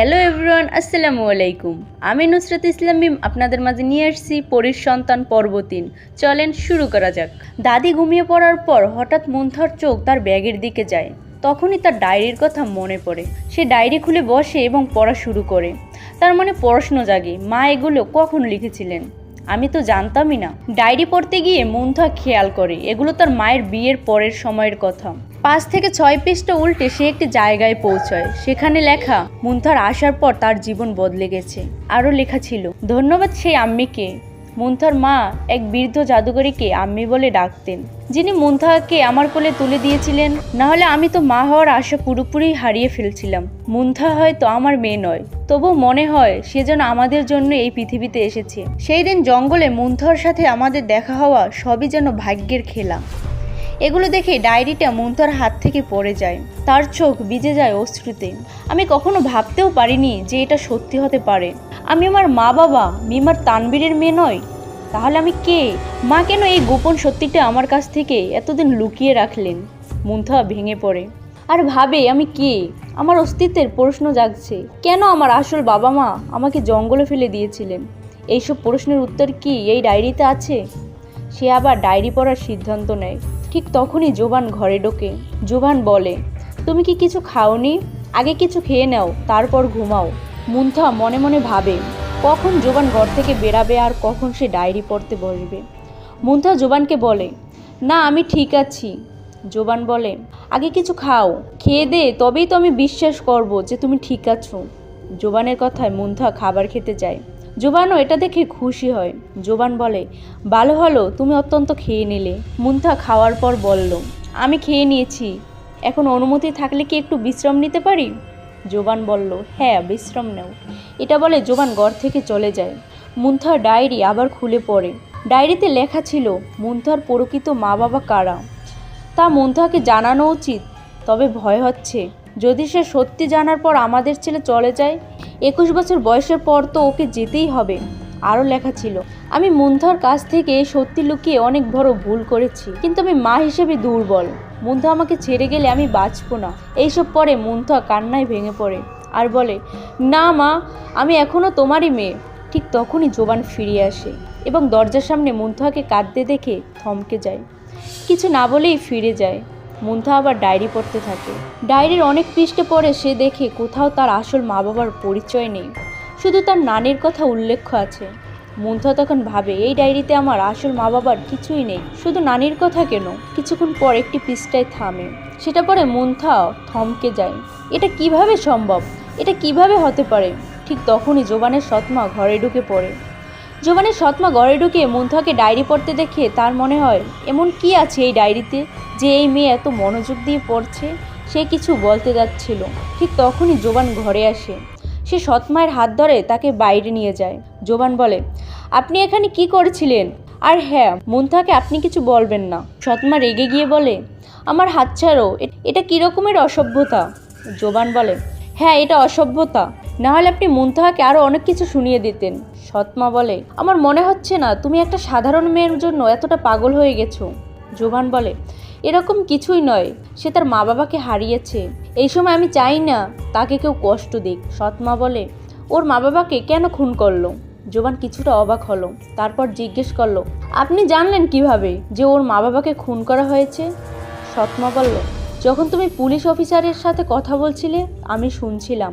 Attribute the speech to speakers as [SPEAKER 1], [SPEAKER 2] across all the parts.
[SPEAKER 1] Hello everyone, আসসালামু আলাইকুম। আমি নুসরাত ইসলাম মিম আপনাদের মাঝে নিয়ে আসছি পরীর সন্তান পর্ব ৩। চলেন শুরু করা যাক। দাদি ঘুমিয়ে পড়ার পর হঠাৎ মুনথার চোখ তার ব্যাগের দিকে যায়। তখনই তার ডায়েরির কথা মনে পড়ে। সে ডায়েরি খুলে বসে এবং পড়া শুরু করে। তার মনে প্রশ্ন জাগে, মা এগুলো কখন লিখেছিলেন? আমি তো জানতামই না। ডায়েরি পড়তে গিয়ে মুনথা খেয়াল করে এগুলো তার মায়ের বিয়ের পরের সময়ের কথা। ৫ থেকে ৬ পৃষ্ঠা উল্টে সে একটি জায়গায় পৌঁছায়। সেখানে লেখা, মুনথার আসার পর তার জীবন বদলে গেছে। আরও লেখা ছিল, ধন্যবাদ সেই আম্মিকে। মুনথার মা এক বৃদ্ধ জাদুকরীকে আম্মি বলে ডাকতেন, যিনি মুনথাকে আমার কোলে তুলে দিয়েছিলেন। না হলে আমি তো মা হওয়ার আশা পুরোপুরি হারিয়ে ফেলছিলাম। মুনথা হয়তো আমার মেয়ে নয়, তবুও মনে হয় সে যেন আমাদের জন্য এই পৃথিবীতে এসেছে। সেই দিন জঙ্গলে মুনথার সাথে আমাদের দেখা হওয়া সবই যেন ভাগ্যের খেলা। এগুলো দেখে ডায়েরিটা মুনথার হাত থেকে পড়ে যায়। তার চোখ ভিজে যায় অশ্রুতে। আমি কখনো ভাবতেও পারিনি যে এটা সত্যি হতে পারে। আমি আমার মা বাবা মিমার তানবীরের মেয়ে নই। তাহলে আমি কে? মা কেন এই গোপন সত্যিটা আমার কাছ থেকে এতদিন লুকিয়ে রাখলেন? মুনথা ভেঙে পড়ে আর ভাবে, আমি কে? আমার অস্তিত্বের প্রশ্ন জাগছে। কেন আমার আসল বাবা মা আমাকে জঙ্গলে ফেলে দিয়েছিলেন? এইসব প্রশ্নের উত্তর কি এই ডায়েরিতে আছে? সে আবার ডায়েরি পড়ার সিদ্ধান্ত নেয়। ঠিক তখনই জোবান ঘরে ঢোকে। জোবান বলে, তুমি কি কিছু খাওনি? আগে কিছু খেয়ে নাও, তারপর ঘুমাও। মুনথা মনে মনে ভাবে, কখন জোবান ঘর থেকে বেরাবে আর কখন সে ডায়েরি পড়তে বসবে। মুনথা জোবানকে বলে, না আমি ঠিক আছি। জোবান বলে, আগে কিছু খাও, খেয়ে দে, তবেই তো আমি বিশ্বাস করব যে তুমি ঠিক আছো। জোবানের কথায় মুনথা খাবার খেতে যায়। জোবানও এটা দেখে খুশি হয়। জোবান বলে, ভালো হলো তুমি অত্যন্ত খেয়ে নিলে। মুনথা খাওয়ার পর বলল, আমি খেয়ে নিয়েছি, এখন অনুমতি থাকলে কি একটু বিশ্রাম নিতে পারি? জোবান বলল, হ্যাঁ বিশ্রাম নাও। এটা বলে জোবান ঘর থেকে চলে যায়। মুনথার ডায়েরি আবার খুলে পড়ে। ডায়েরিতে লেখা ছিল, মুনথার প্রকৃত মা বাবা কারা তা মুনথাকে জানানো উচিত, তবে ভয় হচ্ছে যদি সে সত্যি জানার পর আমাদের ছেলে চলে যায়। ২১ বছর বয়সের পর তো ওকে যেতেই হবে। আরও লেখা ছিল, আমি মুনথার কাছ থেকে সত্যি লুকিয়ে অনেক বড় ভুল করেছি, কিন্তু আমি মা হিসেবে দুর্বল। মুনথা আমাকে ছেড়ে গেলে আমি বাঁচবো না। এইসব পরে মুনথা কান্নায় ভেঙে পড়ে আর বলে, না মা, আমি এখনও তোমারই মেয়ে। ঠিক তখনই জোবান ফিরে আসে এবং দরজার সামনে মুনথাকে কাঁদতে দেখে থমকে যায়। কিছু না বলেই ফিরে যায়। মুনথা আবার ডায়েরি পড়তে থাকে। ডায়েরির অনেক পৃষ্ঠা পড়ে সে দেখে কোথাও তার আসল মা বাবার পরিচয় নেই, শুধু তার নানির কথা উল্লেখ আছে। মুনথা তখন ভাবে, এই ডায়েরিতে আমার আসল মা বাবার কিছুই নেই, শুধু নানির কথা কেন? কিছুক্ষণ পর একটি পৃষ্ঠায় থামে। সেটা পরে মুনথা থমকে যায়। এটা কিভাবে সম্ভব? এটা কিভাবে হতে পারে? ঠিক তখনই জোবানের সৎমা ঘরে ঢুকে পড়ে। জোবানের সৎমা ঘরে ঢুকে মুনথাকে ডায়েরি পড়তে দেখে তার মনে হয়, এমন কি আছে এই ডায়েরিতে যে এই মেয়ে এত মনোযোগ দিয়ে পড়ছে? সে কিছু বলতে যাচ্ছিল। ঠিক তখনই জোবান ঘরে আসে। সে সৎমায়ের হাত ধরে তাকে বাইরে নিয়ে যায়। জোবান বলে, আপনি এখানে কি করছিলেন? আর হ্যাঁ, মুনথাকে আপনি কিছু বলবেন না। সৎমা রেগে গিয়ে বলে, আমার হাত ছাড়ো, এটা কী রকমের অসভ্যতা? জোবান বলে, হ্যাঁ এটা অসভ্যতা, না হলে আপনি মুনথাকে আরও অনেক কিছু শুনিয়ে দিতেন। সৎমা বলে, আমার মনে হচ্ছে না তুমি একটা সাধারণ মেয়ের জন্য এতটা পাগল হয়ে গেছো। জোবান বলে, এরকম কিছুই নয়, সে তার মা বাবাকে হারিয়েছে। এই সময় আমি চাই না তাকে কেউ কষ্ট দিক। সৎমা বলে, ওর মা বাবাকে কেন খুন করলো? জোবান কিছুটা অবাক হলো, তারপর জিজ্ঞেস করলো, আপনি জানলেন কিভাবে যে ওর মা বাবাকে খুন করা হয়েছে? সৎমা বলল, যখন তুমি পুলিশ অফিসারের সাথে কথা বলছিলে আমি শুনছিলাম।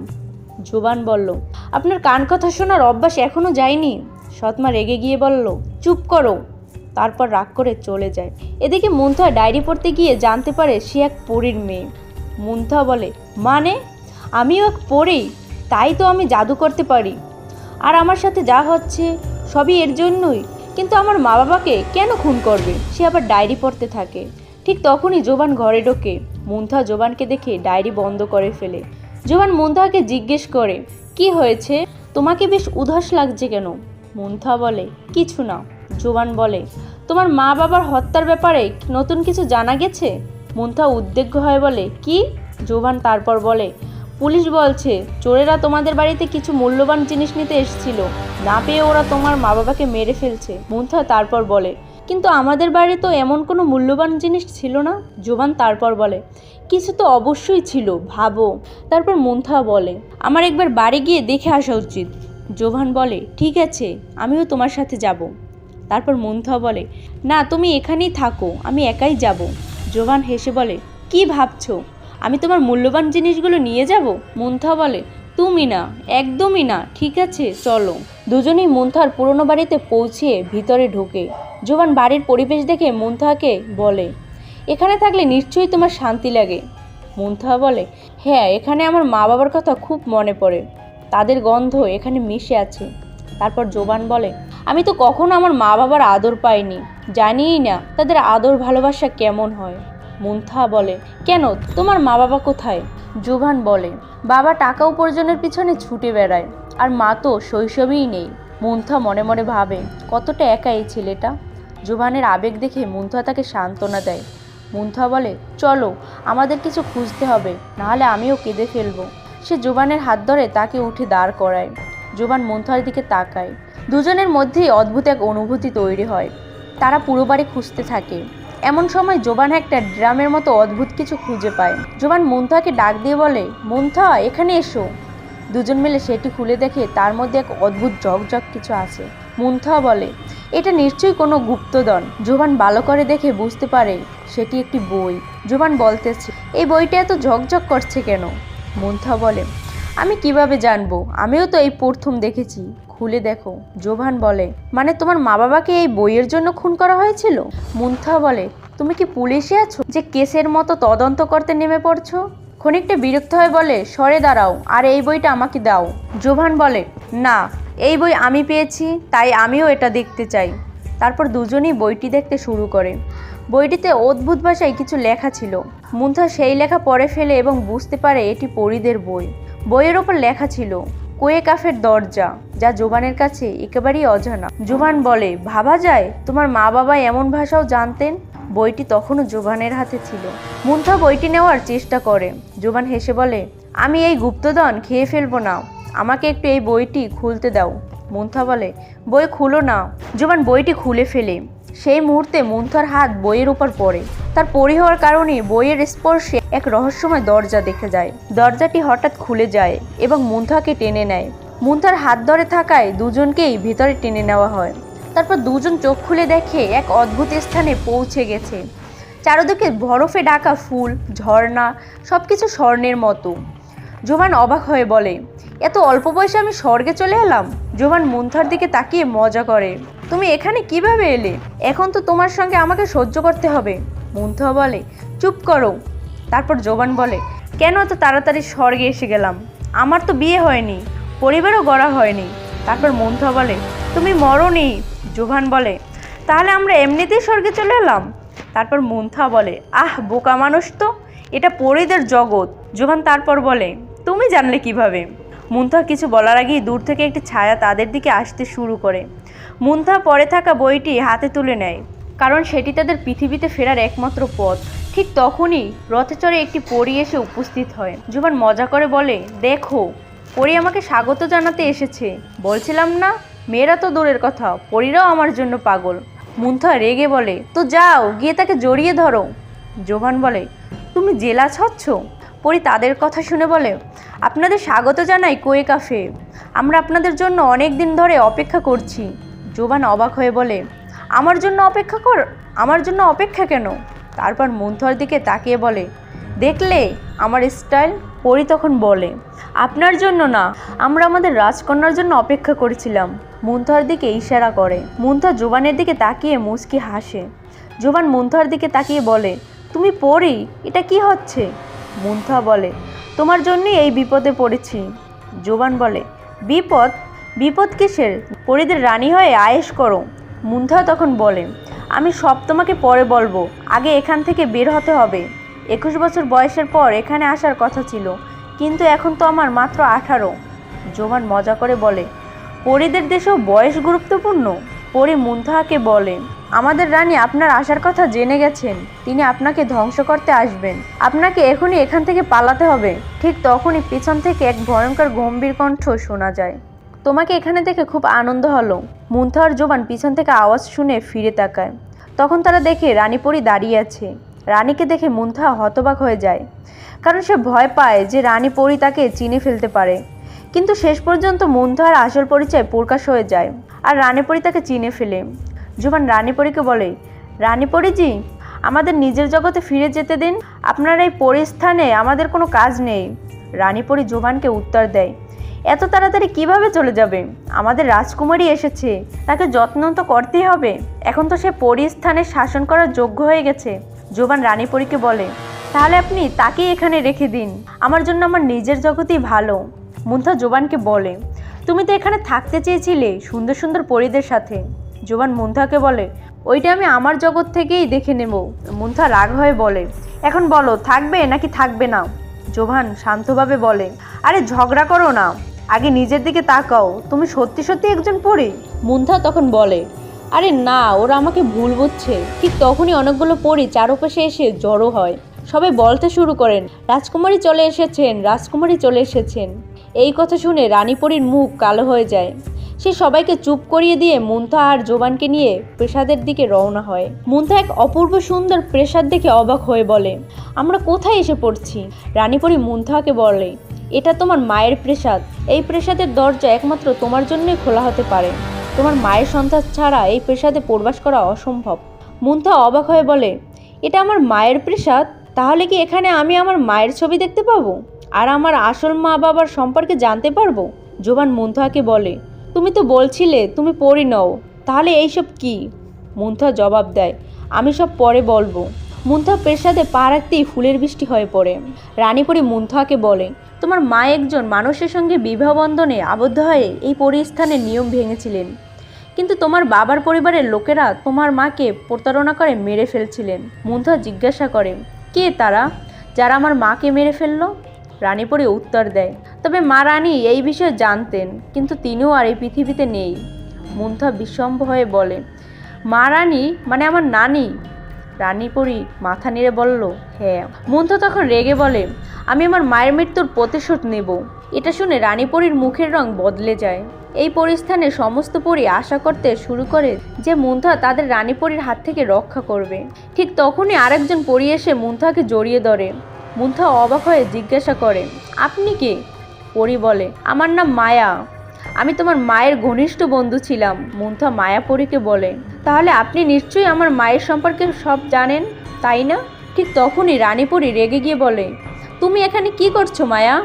[SPEAKER 1] জোবান বলল, আপনার কান কথা শোনার অভ্যাস এখনো যায়নি? সৎমা রেগে গিয়ে বলল, চুপ করো। তারপর রাগ করে চলে যায়। এদিকে মুনথা ডায়েরি পড়তে গিয়ে জানতে পারে সে এক পরীর মেয়ে। মুনথা বলে, মানে আমিও এক পরী? তাই তো আমি জাদু করতে পারি, আর আমার সাথে যা হচ্ছে সবই এর জন্যই। কিন্তু আমার মা বাবাকে কেন খুন করবে? সে আবার ডায়েরি পড়তে থাকে। ঠিক তখনই জোবান ঘরে ঢোকে। মুনথা জোবানকে দেখে ডায়েরি বন্ধ করে ফেলে। জোবান মুনথাকে জিজ্ঞেস করে, কি হয়েছে? তোমাকে বেশ উদাস লাগছে কেন? মুনথা বলে, কিছু না। জোবান বলে, তোমার মা বাবার হত্যার ব্যাপারে নতুন কিছু জানা গেছে? মুনথা উদ্বিগ্ন হয়ে বলে, কি? জোবান তারপর বলে, পুলিশ বলছে চোরেরা তোমাদের বাড়িতে কিছু মূল্যবান জিনিস নিতে এসেছিল, না পেয়ে ওরা তোমার মা বাবাকে মেরে ফেলছে। মুনথা তারপর বলে, কিন্তু আমাদের বাড়ি তো এমন কোনো মূল্যবান জিনিস ছিল না। জোবান তারপর বলে, কিছু তো অবশ্যই ছিল, ভাবো। তারপর মুনথা বলে, আমার একবার বাড়ি গিয়ে দেখে আসা উচিত। জোভান বলে, ঠিক আছে, আমিও তোমার সাথে যাব। তারপর মুনথা বলে, না, তুমি এখানেই থাকো, আমি একাই যাব। জোভান হেসে বলে, কি ভাবছো, আমি তোমার মূল্যবান জিনিসগুলো নিয়ে যাব? মুনথা বলে, তুমি না, একদমই না, ঠিক আছে, চলো। দুজনেই মুনথার পুরনো বাড়িতে পৌঁছে ভিতরে ঢোকে। জোভান বাড়ির পরিবেশ দেখে মুনথাকে বলে, এখানে থাকলে নিশ্চয়ই তোমার শান্তি লাগে। মুনথা বলে, হ্যাঁ, এখানে আমার মা বাবার কথা খুব মনে পড়ে, তাদের গন্ধ এখানে মিশে আছে। তারপর জোভান বলে, আমি তো কখনো আমার মা বাবার আদর পাইনি, জানিই না তাদের আদর ভালোবাসা কেমন হয়। মুনথা বলে, কেন, তোমার মা বাবা কোথায়? জোভান বলে, বাবা টাকা উপার্জনের পিছনে ছুটে বেড়ায়, আর মা তো শৈশবেই নেই। মুনথা মনে মনে ভাবে, কতটা একা এই ছেলেটা। জোভানের আবেগ দেখে মুনথা তাকে সান্ত্বনা দেয়। মুনথা বলে, চলো, আমাদের কিছু খুঁজতে হবে, নাহলে আমিও কেঁদে ফেলবো। সে জোভানের হাত ধরে তাকে উঠে দাঁড় করায়। জোভান মুনথার দিকে তাকায়। দুজনের মধ্যেই অদ্ভুত এক অনুভূতি তৈরি হয়। তারা পুরো বাড়ি খুঁজতে থাকে। এমন সময় জোভান একটা ড্রামের মতো অদ্ভুত কিছু খুঁজে পায়। জোভান মুনথাকে ডাক দিয়ে বলে, মুনথা, এখানে এসো। দুজন মিলে সেটি খুলে দেখে তার মধ্যে এক অদ্ভুত ঝকঝক কিছু আছে। মুনথা বলে, এটা নিশ্চয়ই কোনো গুপ্তধন। জোভান ভালো করে দেখে বুঝতে পারে সেটি একটি বই। জোভান বলতেছে, এই বইটা এত ঝকঝক করছে কেন? মুনথা বলে, আমি কিভাবে জানবো, আমিও তো এই প্রথম দেখেছি, খুলে দেখো। জোভান বলে, মানে তোমার মা বাবাকে এই বইয়ের জন্য খুন করা হয়েছিল? মুনথা বলে, তুমি কি পুলিশে আছো যে কেসের মতো তদন্ত করতে নেমে পড়ছো? খানিকটা বিরক্ত হয়ে বলে, সরে দাঁড়াও, আর এই বইটা আমাকে দাও। জোভান বলে, না, এই বই আমি পেয়েছি, তাই আমিও এটা দেখতে চাই। তারপর দুজনেই বইটি দেখতে শুরু করে। বইটিতে অদ্ভুত ভাষায় কিছু লেখা ছিল। মুনথা সেই লেখা পড়ে ফেলে এবং বুঝতে পারে এটি পরীদের বই। বইয়ের ওপর লেখা ছিল, কোয়ে কাফের দরজা, যা জোভানের কাছে একেবারেই অজানা। জোভান বলে, ভাবা যায় তোমার মা বাবা এমন ভাষাও জানতেন। বইটি তখনও জোভানের হাতে ছিল। মুনথা বইটি নেওয়ার চেষ্টা করে। জোভান হেসে বলে, আমি এই গুপ্তধন খেয়ে ফেলবো না, আমাকে একটু এই বইটি খুলতে দাও। মুনথা বলে, বই খুলো না। জোভান বইটি খুলে ফেলে। সেই মুহূর্তে মুনথার হাত বইয়ের উপর পড়ে। তার পরি হওয়ার কারণে বইয়ের স্পর্শে এক রহস্যময় দরজা দেখে যায়। দরজাটি হঠাৎ খুলে যায় এবং মুনথাকে টেনে নেয়। মুনথার হাত ধরে থাকায় দুজনকেই ভিতরে টেনে নেওয়া হয়। তারপর দুজন চোখ খুলে দেখে এক অদ্ভুত স্থানে পৌঁছে গেছে। চারদিকে বরফে ঢাকা ফুল, ঝর্ণা, সবকিছু স্বর্ণের মতো। জোভান অবাক হয়ে বলে, এত অল্প বয়সে আমি স্বর্গে চলে এলাম। জোভান মুনথার দিকে তাকিয়ে মজা করে, তুমি এখানে কিভাবে এলে? এখন তো তোমার সঙ্গে আমাকে সহ্য করতে হবে। মুনথা বলে, চুপ করো। তারপর জোভান বলে, কেন এত তাড়াতাড়ি স্বর্গে এসে গেলাম? আমার তো বিয়ে হয়নি, পরিবারও গড়া হয়নি। তারপর মুনথা বলে, তুমি মরনি। জোভান বলে, তাহলে আমরা এমনিতেই স্বর্গে চলে এলাম? তারপর মুনথা বলে, আহ, বোকা মানুষ তো, এটা পরীদের জগৎ। জোভান তারপর বলে, তুমি জানলে কিভাবে? মুনথা কিছু বলার আগেই দূর থেকে একটি ছায়া তাদের দিকে আসতে শুরু করে। মুনথা পরে থাকা বইটি হাতে তুলে নেয়, কারণ সেটি তাদের পৃথিবীতে ফেরার একমাত্র পথ। ঠিক তখনই রথে চড়ে একটি পরী এসে উপস্থিত হয়। জোভান মজা করে বলে, দেখো, পরী আমাকে স্বাগত জানাতে এসেছে। বলছিলাম না, মেয়েরা তো দূরের কথা, পরীরাও আমার জন্য পাগল। মুনথা রেগে বলে, তো যাও, গিয়ে তাকে জড়িয়ে ধরো। জোভান বলে, তুমি জেলাস হচ্ছ? পরী তাদের কথা শুনে বলে, আপনাদের স্বাগত জানাই কোয়ে কাফে, আমরা আপনাদের জন্য অনেক দিন ধরে অপেক্ষা করছি। জোভান অবাক হয়ে বলে, আমার জন্য অপেক্ষা কেন? তারপর মুনথার দিকে তাকিয়ে বলে, দেখলে আমার স্টাইল? পরী তখন বলে, আপনার জন্য না, আমরা আমাদের রাজকন্যার জন্য অপেক্ষা করেছিলাম। মুনথার দিকে ইশারা করে। মুনথা জোভানের দিকে তাকিয়ে মুচকি হাসে। জোভান মুনথার দিকে তাকিয়ে বলে, তুমি পরী, এটা কি হচ্ছে? মুনথা বলে, তোমার জন্যই এই বিপদে পড়েছি। জোভান বলে, বিপদ? বিপদ কিসের? পরীদের রানী হয়ে আয়েশ করো। মুনথা তখন বলে, আমি সব তোমাকে পরে বলবো, আগে এখান থেকে বের হতে হবে। 21 বছর বয়সের পর এখানে আসার কথা ছিল, কিন্তু এখন তো আমার মাত্র 18। জোভান মজা করে বলে, পরীদের দেশেও বয়স গুরুত্বপূর্ণ? পরী মুনথাকে বলে, আমাদের রানী আপনার আসার কথা জেনে গেছেন, তিনি আপনাকে ধ্বংস করতে আসবেন, আপনাকে এখনই এখান থেকে পালাতে হবে। ঠিক তখনই পিছন থেকে এক ভয়ঙ্কর গম্ভীর কণ্ঠ শোনা যায়, তোমাকে এখানে দেখে খুব আনন্দ হলো। মুনথা আর জোভান পিছন থেকে আওয়াজ শুনে ফিরে তাকায়। তখন তারা দেখে রানী পরী দাঁড়িয়ে আছে। রানীকে দেখে মুন্থা হতবাক হয়ে যায়, কারণ সে ভয় পায় যে রানী পরী তাকে চিনে ফেলতে পারে। কিন্তু শেষ পর্যন্ত মুন্থার আসল পরিচয় প্রকাশ হয়ে যায় আর রানী পরী তাকে চিনে ফেলে। জোবান রানী পরীকে বলে, রানী পরীজি, আমাদের নিজের জগতে ফিরে যেতে দিন, আপনার এই পরিস্থানে আমাদের কোনো কাজ নেই। রানী পরী জোবানকে উত্তর দেয়, এত তাড়াতাড়ি কিভাবে চলে যাবে? আমাদের রাজকুমারী এসেছে, তাকে যত্ন তো করতেই হবে। এখন তো সে পরিস্থানে শাসন করার যোগ্য হয়ে গেছে। জোবান রানী পরীকে বলে, তাহলে আপনি তাকেই এখানে রেখে দিন, আমার জন্য আমার নিজের জগতেই ভালো। মুন্থা জোবানকে বলে, তুমি তো এখানে থাকতে চেয়েছিলে সুন্দর সুন্দর পরীদের সাথে। জোবান মুন্থাকে বলে, ওইটা আমি আমার জগৎ থেকেই দেখে নেব। মুন্থা রাগ হয়ে বলে, এখন বলো থাকবে নাকি থাকবে না? জোবান শান্তভাবে বলে, আরে ঝগড়া করো না, আগে নিজের দিকে তাকাও, তুমি সত্যি সত্যি একজন পরী? মুন্থা তখন বলে, আরে না, ওরা আমাকে ভুল বুঝছে। ঠিক তখনই অনেকগুলো পরী চারপাশে এসে জড়ো হয়। সবাই বলতে শুরু করেন, রাজকুমারী চলে এসেছেন, রাজকুমারী চলে এসেছেন। এই কথা শুনে রানী পরীর মুখ কালো হয়ে যায়। সে সবাইকে চুপ করিয়ে দিয়ে মুন্থা আর জোবানকে নিয়ে প্রাসাদের দিকে রওনা হয়। মুন্থা এক অপূর্ব সুন্দর প্রাসাদ দেখে অবাক হয়ে বলে, আমরা কোথায় এসে পড়ছি? রানী পরী মুন্থাকে বলে, এটা তোমার মায়ের প্রাসাদ। এই প্রাসাদের দরজা একমাত্র তোমার জন্যই খোলা হতে পারে। তোমার মায়ের সন্তান ছাড়া এই প্রাসাদে প্রবেশ করা অসম্ভব। মুন্থা অবাক হয়ে বলে, এটা আমার মায়ের প্রাসাদ? তাহলে কি এখানে আমি আমার মায়ের ছবি দেখতে পাবো আর আমার আসল মা বাবার সম্পর্কে জানতে পারবো? জোবান মুন্থাকে বলে, তুমি তো বলছিলে তুমি পরী নও, তাহলে এইসব কি? মুন্থা জবাব দেয়, আমি সব পরে বলবো। মুন্থা প্রাসাদে পা রাখতেই ফুলের বৃষ্টি হয়ে পড়ে। রানী পরী মুন্থাকে বলে, তোমার মা একজন মানুষের সঙ্গে বিবাহ বন্ধনে আবদ্ধ হয়ে এই পরিস্থানের নিয়ম ভেঙেছিলেন, কিন্তু তোমার বাবার পরিবারের লোকেরা তোমার মাকে প্রতারণা করে মেরে ফেলছিলেন। মুন্থা জিজ্ঞাসা করে, কে তারা, যারা আমার মাকে মেরে ফেললো? রানী পরী উত্তর দেয়, তবে মা রানী এই বিষয়ে জানতেন, কিন্তু তিনিও আর এই পৃথিবীতে নেই। মুন্থা বিস্ময় হয়ে বলে, মা রানী মানে আমার নানি? রানী পরী মাথা নেড়ে বলল, হ্যাঁ। মুন্থা তখন রেগে বলে, আমি আমার মায়ের মৃত্যুর প্রতিশোধ নেব। এটা শুনে রানী পরীর মুখের রং বদলে যায়। এই পরিস্থানে সমস্ত পরী আশা করতে শুরু করে যে মুন্থা তাদের রানী পরীর হাত থেকে রক্ষা করবে। ঠিক তখনই আরেকজন পরী এসে মুন্থাকে জড়িয়ে ধরে। মুন্থা অবাক হয়ে জিজ্ঞাসা করে, আপনি কে? পরী বলে, আমার নাম মায়া, আমি তোমার মায়ের ঘনিষ্ঠ বন্ধু ছিলাম। মুন্থা মায়া পরীকে বলে, তাহলে আপনি নিশ্চয়ই আমার মায়ের সম্পর্কে সব জানেন, তাই না? ঠিক তখনই রানী পরী রেগে গিয়ে বলে, তুমি এখানে কি করছো মায়া?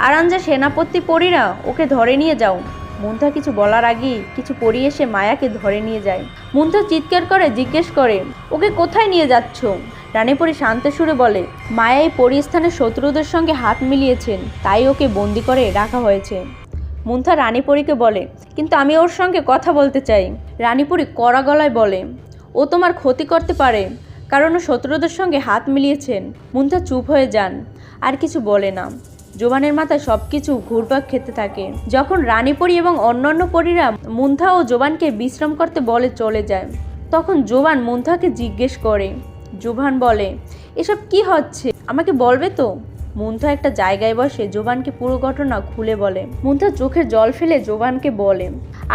[SPEAKER 1] আরাঞ্জা সেনাপতি পরীরা ওকে ধরে নিয়ে যাও। মুন্থা কিছু বলার আগেই কিছু পরী এসে মায়াকে ধরে নিয়ে যায়। মুন্থা চিৎকার করে জিজ্ঞেস করে, ওকে কোথায় নিয়ে যাচ্ছ? রানী পরী শান্ত সুরে বলে, মায়া এই পরিস্থানের শত্রুদের সঙ্গে হাত মিলিয়েছেন, তাই ওকে বন্দি করে রাখা হয়েছে। মুন্থা রানী পরীকে বলে, কিন্তু আমি ওর সঙ্গে কথা বলতে চাই। রানী পরী কড়া গলায় বলে, ও তোমার ক্ষতি করতে পারে, কারণ ও শত্রুদের সঙ্গে হাত মিলিয়েছেন। মুন্থা চুপ হয়ে যান, আর কিছু বলে না। জোবানের মাথায় সব কিছু ঘুরপাক খেতে থাকে। যখন রানী পরী এবং অন্যান্য পরীরা মুন্থা ও জোবানকে বিশ্রাম করতে বলে চলে যায়, তখন জোবান মুন্থাকে জিজ্ঞেস করে। জোবান বলে, এসব কি হচ্ছে, আমাকে বলবে তো? মুন্থা একটা জায়গায় বসে জোবানকে পুরো ঘটনা খুলে বলে। মুন্থা চোখের জল ফেলে জোবানকে বলে,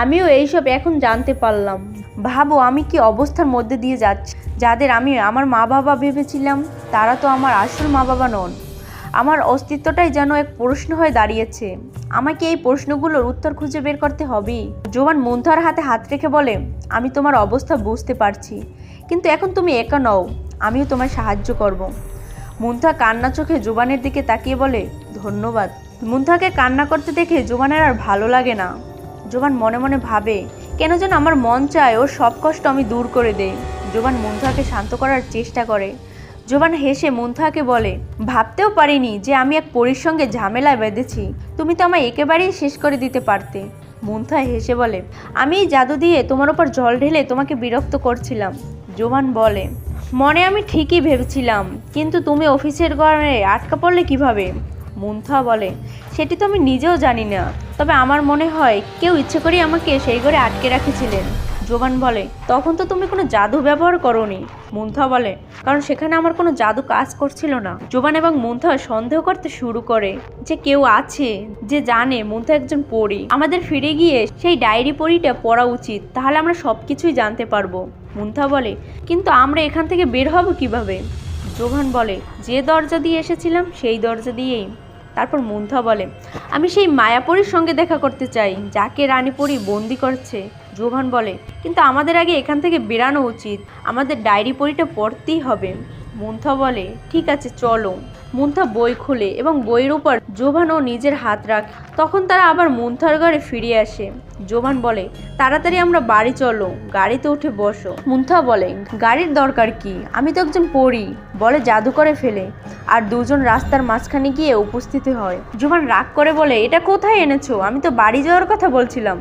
[SPEAKER 1] আমিও এইসব এখন জানতে পারলাম। ভাবো আমি কি অবস্থার মধ্যে দিয়ে যাচ্ছি। যাদের আমি আমার মা বাবা ভেবেছিলাম, তারা তো আমার আসল মা বাবা নন। আমার অস্তিত্বটাই যেন এক প্রশ্ন হয়ে দাঁড়িয়েছে। আমাকে এই প্রশ্নগুলোর উত্তর খুঁজে বের করতে হবেই। জোবান মুন্থার হাতে হাত রেখে বলে, আমি তোমার অবস্থা বুঝতে পারছি, কিন্তু এখন তুমি একা নও, আমিও তোমায় সাহায্য করব। মুন্থা কান্না চোখে জোবানের দিকে তাকিয়ে বলে, ধন্যবাদ। মুন্থাকে কান্না করতে দেখে জোবানের আর ভালো লাগে না। জোবান মনে মনে ভাবে, কেন যেন আমার মন চায় ওর সব কষ্ট আমি দূর করে দেই। জোবান মুন্থাকে শান্ত করার চেষ্টা করে। জোবান হেসে মুন্থাকে বলে, ভাবতেও পারিনি যে আমি এক পরীর সঙ্গে ঝামেলায় বেঁধেছি। তুমি তো আমায় একেবারেই শেষ করে দিতে পারতে। মুন্থা হেসে বলে, আমি জাদু দিয়ে তোমার ওপর জল ঢেলে তোমাকে বিরক্ত করছিলাম। জোবান বলে, মনে আমি ঠিকই ভেবেছিলাম, কিন্তু তুমি অফিসের ঘরে আটকা পড়লে কিভাবে? মুন্থা বলে, সেটি তো আমি নিজেও জানি না, তবে আমার মনে হয় কেউ ইচ্ছে করে আমাকে সেই ঘরে আটকে রেখেছিলেন। জোবান বলে, তখন তো তুমি কোনো জাদু ব্যবহার করোনি। মুন্থা বলে, কারণ সেখানে আমার কোনো জাদু কাজ করছিল না। জোবান এবং মুন্থা সন্দেহ করতে শুরু করে যে কেউ আছে যে জানে মুন্থা একজন পরী। আমাদের ফিরে গিয়ে সেই ডায়েরি পরীটা পড়া উচিত, তাহলে আমরা সব কিছুই জানতে পারবো। মুন্থা বলে, কিন্তু আমরা এখান থেকে বের হব কিভাবে? জোভান বলে, যে দরজা দিয়ে এসেছিলাম সেই দরজা দিয়েই। তারপর মুন্থা বলে, আমি সেই মায়াপরীর সঙ্গে দেখা করতে চাই যাকে রানীপরী বন্দি করছে। জোভান বলে, কিন্তু আমাদের আগে এখান থেকে বেরানো উচিত, আমাদের ডায়েরি পড়িটা পড়তেই হবে। মুন্থা বলে, ঠিক আছে চলো। মুন্থা বই খুলে এবং বইয়ের উপর জোভান ও নিজের হাত রাখে। তখন তারা আবার মুন্থার ঘরে ফিরে আসে। জোভান বলে, তাড়াতাড়ি আমরা বাড়ি চলো, গাড়িতে উঠে বসো। মুন্থা বলে, গাড়ির দরকার কি, আমি তো একজন পরী, বলে জাদু করে ফেলে। আর দুজন রাস্তার মাঝখানে গিয়ে উপস্থিত হয়। জোভান রাগ করে বলে, এটা কোথায় এনেছো, আমি তো বাড়ি যাওয়ার কথা বলছিলাম।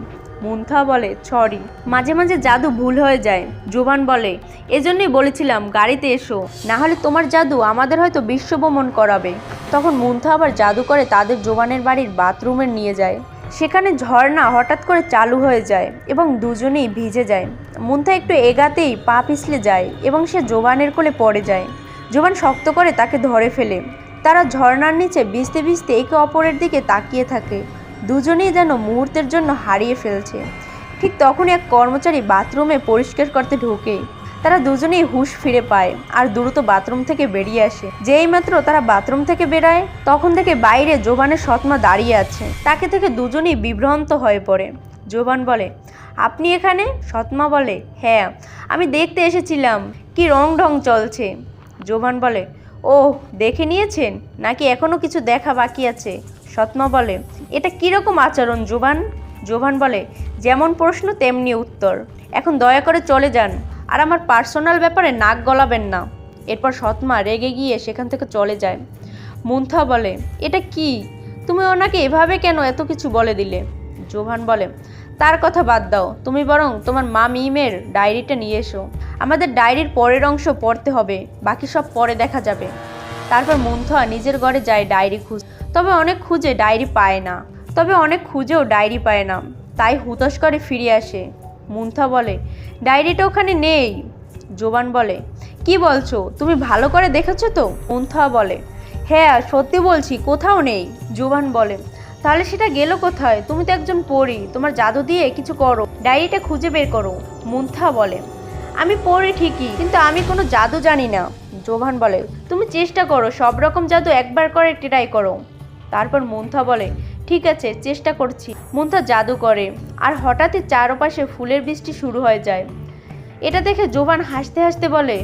[SPEAKER 1] মুন্থা বলে, সরি, মাঝে মাঝে জাদু ভুল হয়ে যায়। জোভান বলে, এজন্যই বলেছিলাম গাড়িতে এসো, না হলে তোমার জাদু আমাদের হয়তো বিশ্বভ্রমণ করাবে। তখন মুন্থা আবার জাদু করে তাদের জোভানের বাড়ির বাথরুমে নিয়ে যায়। সেখানে ঝর্ণা হঠাৎ করে চালু হয়ে যায় এবং দুজনেই ভিজে যায়। মুন্থা একটু এগাতেই পা পিছলে যায় এবং সে জোভানের কোলে পড়ে যায়। জোভান শক্ত করে তাকে ধরে ফেলে। তারা ঝর্ণার নিচে ভিজতে ভিজতে একে অপরের দিকে তাকিয়ে থাকে। দুজনেই যেন মুহূর্তের জন্য হারিয়ে ফেলছে। ঠিক তখন এক কর্মচারী বাথরুমে পরিষ্কার করতে ঢোকে। তারা দুজনেই হুঁশ ফিরে পায় আর দ্রুত বাথরুম থেকে বেরিয়ে আসে। যেই মাত্র তারা বাথরুম থেকে বেরায় তখন থেকে বাইরে জোভানের সৎমা দাঁড়িয়ে আছে। তাকে থেকে দুজনেই বিভ্রান্ত হয়ে পড়ে। জোভান বলে, আপনি এখানে? সৎমা বলে, হ্যাঁ, আমি দেখতে এসেছিলাম কি রং ঢং চলছে। জোভান বলে, ওহ, দেখে নিয়েছেন নাকি এখনো কিছু দেখা বাকি আছে? সৎমা বলে, এটা কীরকম আচরণ জোভান? জোভান বলে, যেমন প্রশ্ন তেমনি উত্তর, এখন দয়া করে চলে যান আর আমার পার্সোনাল ব্যাপারে নাক গলাবেন না। এরপর সৎমা রেগে গিয়ে সেখান থেকে চলে যায়। মুন্থা বলে, এটা কি, তুমি ওনাকে এভাবে কেন এত কিছু বলে দিলে? জোভান বলে, তার কথা বাদ দাও, তুমি বরং তোমার মা মিমের ডায়েরিটা নিয়ে এসো, আমাদের ডায়েরির পরের অংশ পড়তে হবে, বাকি সব পরে দেখা যাবে। তারপর মুন্থা নিজের ঘরে যায় ডায়েরি তবে অনেক খুঁজেও ডায়েরি পায় না, তাই হুতাশ করে ফিরে আসে। মুন্থা বলে, ডায়েরিটা ওখানে নেই। জোভান বলে, কি বলছো, তুমি ভালো করে দেখেছো তো? মুন্থা বলে, হ্যাঁ সত্যি বলছি, কোথাও নেই। জোভান বলে, তাহলে সেটা গেল কোথায়? তুমি তো একজন পরী, তোমার জাদু দিয়ে কিছু করো, ডায়েরিটা খুঁজে বের করো। মুন্থা বলে, আমি পড়ি ঠিকই, কিন্তু আমি কোনো জাদু জানি না। জোভান বলে, তুমি চেষ্টা করো, সব রকম জাদু একবার করে ট্রাই করো। তারপর মুন্থা বলে, ঠিক আছে, চেষ্টা করছি। মুন্থা জাদু করে আর হঠাৎই চারপাশে ফুলের বৃষ্টি শুরু হয়ে যায়। এটা দেখে জোভান হাসতে হাসতে বলে,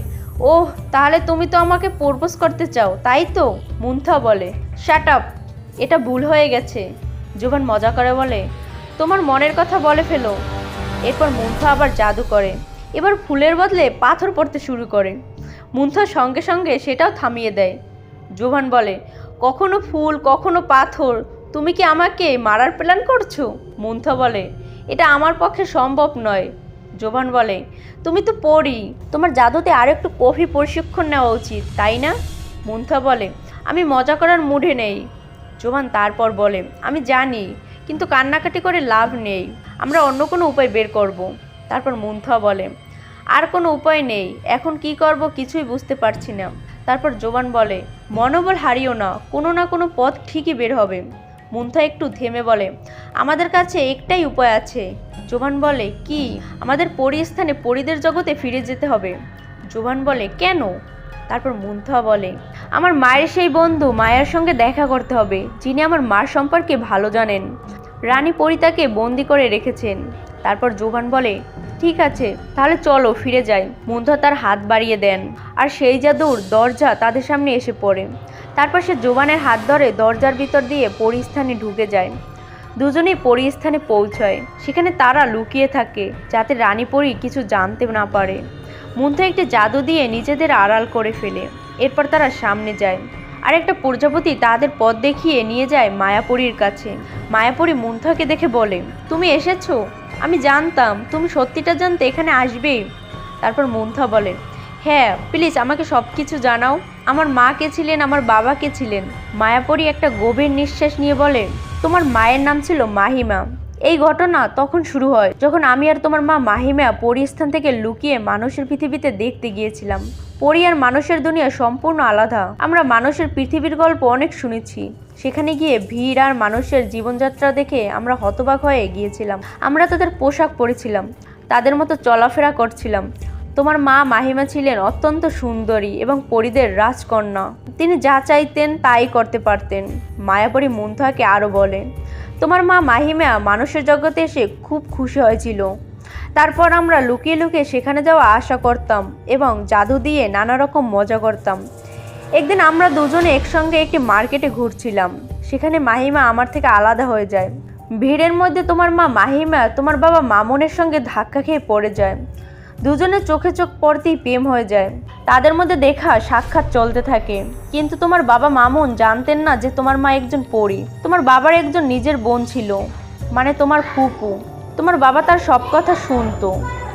[SPEAKER 1] ওহ, তাহলে তুমি তো আমাকে প্রপোজ করতে চাও, তাই তো? মুন্থা বলে, শাট আপ, এটা ভুল হয়ে গেছে। জোভান মজা করে বলে, তোমার মনের কথা বলে ফেলো। এরপর মুন্থা আবার জাদু করে, এবার ফুলের বদলে পাথর পড়তে শুরু করে। মুন্থা সঙ্গে সঙ্গে সেটাও থামিয়ে দেয়। জোভান বলে, কখনো ফুল কখনো পাথর, তুমি কি আমাকে মারার প্ল্যান করছো? মুন্থা বলে, এটা আমার পক্ষে সম্ভব নয়। জোভান বলে, তুমি তো পড়ি, তোমার জাদুতে আরও একটু কফি প্রশিক্ষণ নেওয়া উচিত, তাই না? মুন্থা বলে, আমি মজা করার মুডে নেই। জোভান তারপর বলে, আমি জানি, কিন্তু কান্নাকাটি করে লাভ নেই, আমরা অন্য কোনো উপায় বের করব। তারপর মুন্থা বলে, আর কোনো উপায় নেই, এখন কি করব কিছুই বুঝতে পারছি না। তারপর জোভান বলে, মনোবল হারিও না কোনো পথ ঠিকই বের হবে। মুন্থা একটু থেমে বলে, আমাদের কাছে একটাই উপায় আছে। জোভান বলে, কি? আমাদের পরিস্থানে পরিদের জগতে ফিরে যেতে হবে। জোভান বলে, কেন? তারপর মুন্থা বলে, আমার মায়ের সেই বন্ধু মায়ের সঙ্গে দেখা করতে হবে, যিনি আমার মার সম্পর্কে ভালো জানেন। রানী পরী তাকে বন্দি করে রেখেছেন। তারপর জোভান বলে, ঠিক আছে, তাহলে চলো ফিরে যাই। মুন্থা তার হাত বাড়িয়ে দেন আর সেই জাদুর দরজা তাদের সামনে এসে পড়ে। তারপর সে জোভানের হাত ধরে দরজার ভিতর দিয়ে পরিস্থানে ঢুকে যায়। দুজনেই পরিস্থানে পৌঁছায়। সেখানে তারা লুকিয়ে থাকে যাতে রানী পরী কিছু জানতে না পারে। মুন্থা একটি জাদু দিয়ে নিজেদের আড়াল করে ফেলে। এরপর তারা সামনে যায় আর একটা প্রজাপতি তাদের পথ দেখিয়ে নিয়ে যায় মায়াপরীর কাছে। মায়াপরী মুন্থাকে দেখে বলে, তুমি এসেছো, আমি জানতাম তুমি সত্যিটা জানতে এখানে আসবেই। তারপর মুন্থা বলে, হ্যাঁ, প্লিজ আমাকে সব কিছু জানাও, আমার মা কে ছিলেন, আমার বাবা কে ছিলেন? মায়াপরী একটা গভীর নিঃশ্বাস নিয়ে বলে, তোমার মায়ের নাম ছিল মাহিমা। এই ঘটনা তখন শুরু হয় যখন আমি আর তোমার মা মাহিমা পরিস্থান থেকে লুকিয়ে মানুষের পৃথিবীতে দেখতে গিয়েছিলাম। পরী আর মানুষের দুনিয়া সম্পূর্ণ আলাদা। আমরা মানুষের পৃথিবীর গল্প অনেক শুনেছি, সেখানে গিয়ে ভিড় আর মানুষের জীবনযাত্রা দেখে আমরা হতবাক হয়ে গিয়েছিলাম। আমরা তাদের পোশাক পরেছিলাম, তাদের মতো চলাফেরা করছিলাম। তোমার মা মাহিমা ছিলেন অত্যন্ত সুন্দরী এবং পরীদের রাজকন্যা। তিনি যা চাইতেন তাই করতে পারতেন। মায়াপরী মুনতাহাকে আরও বলে, তোমার মা মাহিমা মানুষের জগতে এসে খুব খুশি হয়েছিল। তারপর আমরা লুকিয়ে লুকিয়ে সেখানে যাওয়া আশা করতাম এবং জাদু দিয়ে নানা রকম মজা করতাম। একদিন আমরা দুজনে একসঙ্গে একটি মার্কেটে ঘুরছিলাম। সেখানে মাহিমা আমার থেকে আলাদা হয়ে যায়। ভিড়ের মধ্যে তোমার মা মাহিমা তোমার বাবা মামুনের সঙ্গে ধাক্কা খেয়ে পড়ে যায়। দুজনের চোখে চোখ পড়তেই প্রেম হয়ে যায়। তাদের মধ্যে দেখা সাক্ষাৎ চলতে থাকে। কিন্তু তোমার বাবা মামুন জানতেন না যে তোমার মা একজন পরী। তোমার বাবার একজন নিজের বোন ছিল, মানে তোমার ফুপু। তোমার বাবা তার সব কথা শুনতো।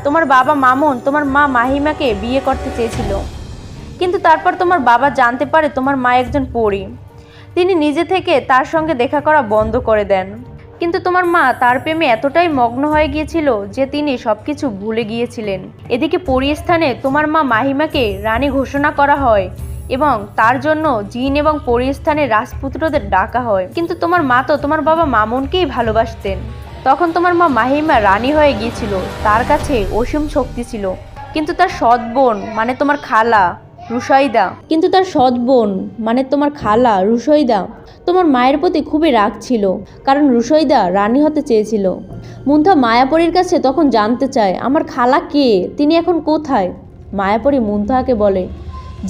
[SPEAKER 1] তোমার বাবা মামুন তোমার মা মাহিমাকে বিয়ে করতে চেয়েছিল, কিন্তু তারপর তোমার বাবা জানতে পারে তোমার মা একজন পরী। তিনি নিজে থেকে তার সঙ্গে দেখা করা বন্ধ করে দেন। কিন্তু তোমার মা তার প্রেমে এতটাই মগ্ন হয়ে গিয়েছিল যে তিনি সবকিছু ভুলে গিয়েছিলেন। এদিকে পরী স্থানে তোমার মা মাহিমাকে রানী ঘোষণা করা হয় এবং তার জন্য জিন এবং পরী স্থানে রাজপুত্রদের ডাকা হয়। কিন্তু তোমার মা তো তোমার বাবা মামুনকেই ভালোবাসতেন। তখন তোমার মা মাহিমা রানী হয়ে গিয়েছিল। তার কাছে অসীম শক্তি ছিল। কিন্তু তার সৎ বোন মানে তোমার খালা রুশৈদা তোমার মায়ের প্রতি খুবই রাগ ছিল, কারণ রুশৈদা রানী হতে চেয়েছিল। মুনতাহা মায়াপরীর কাছে তখন জানতে চায়, আমার খালা কে, তিনি এখন কোথায়? মায়াপরী মুনতাহাকে বলে,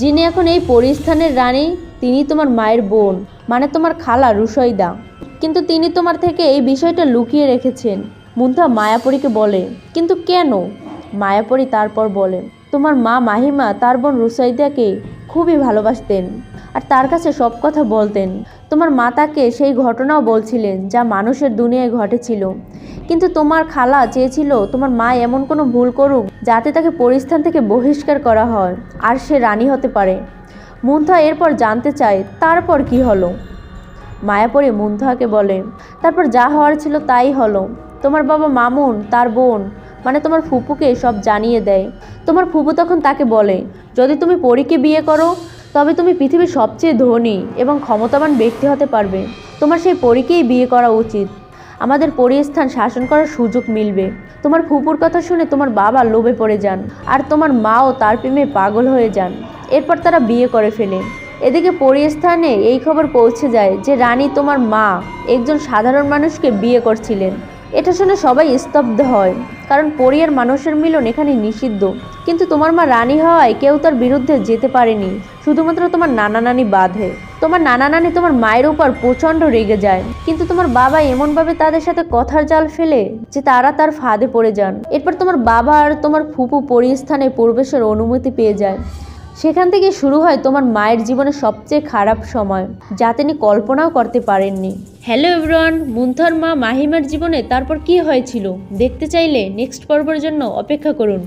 [SPEAKER 1] যিনি এখন এই পরিস্থানের রানী তিনি তোমার মায়ের বোন, মানে তোমার খালা রুশৈদা। কিন্তু তিনি তোমার থেকে এই বিষয়টা লুকিয়ে রেখেছেন। মুনতাহা মায়াপরীকে বলে, কিন্তু কেন? মায়াপরী তারপর বলে, তোমার মা মাহিমা তার বোন রুশৈদাকে খুবই ভালোবাসতেন আর তার কাছে সব কথা বলতেন। তোমার মা তাকে সেই ঘটনাও বলছিলেন যা মানুষের দুনিয়ায় ঘটেছিল। কিন্তু তোমার খালা চেয়েছিল তোমার মা এমন কোনো ভুল করুক যাতে তাকে পরিস্থান থেকে বহিষ্কার করা হয় আর সে রানী হতে পারে। মুনতাহা এরপর জানতে চায়, তারপর কি হলো? মায়াপরী মুনতাহাকে বলে, তারপর যা হওয়ার ছিল তাই হলো। তোমার বাবা মামুন তার বোন মানে তোমার ফুপুকে সব জানিয়ে দেয়। তোমার ফুপু তখন তাকে বলে, যদি তুমি পরীকে বিয়ে করো তবে তুমি পৃথিবীর সবচেয়ে ধনী এবং ক্ষমতাবান ব্যক্তি হতে পারবে। তোমার সেই পরীকেই বিয়ে করা উচিত। আমাদের পরিস্থান শাসন করার সুযোগ মিলবে। তোমার ফুপুর কথা শুনে তোমার বাবা লোভে পড়ে যান আর তোমার মাও তার প্রেমে পাগল হয়ে যান। এরপর তারা বিয়ে করে ফেলে। এদিকে পরিস্থানে এই খবর পৌঁছে যায় যে রানী তোমার মা একজন সাধারণ মানুষকে বিয়ে করছিলেন। এটা শুনে সবাই স্তব্ধ হয়, কারণ পরী আর মানুষের মিলন এখানে নিষিদ্ধ। কিন্তু তোমার মা রানী হওয়ায় কেউ তার বিরুদ্ধে যেতে পারেনি, শুধুমাত্র তোমার নানা নানি বাধে। তোমার নানা নানি তোমার মায়ের উপর প্রচণ্ড রেগে যায়, কিন্তু তোমার বাবা এমনভাবে তাদের সাথে কথার জাল ফেলে যে তারা তার ফাঁদে পড়ে যান। এরপর তোমার বাবা আর তোমার ফুপু পরিস্থানে প্রবেশের অনুমতি পেয়ে যায়। সেখান থেকে শুরু হয় তোমার মায়ের জীবনের সবচেয়ে খারাপ সময়, যা তিনি কল্পনাও করতে পারেননি। হ্যালো এভরিওয়ান, মুনতাহার মা মাহিমার জীবনে তারপর কি হয়েছিল দেখতে চাইলে নেক্সট পর্বের জন্য অপেক্ষা করুন।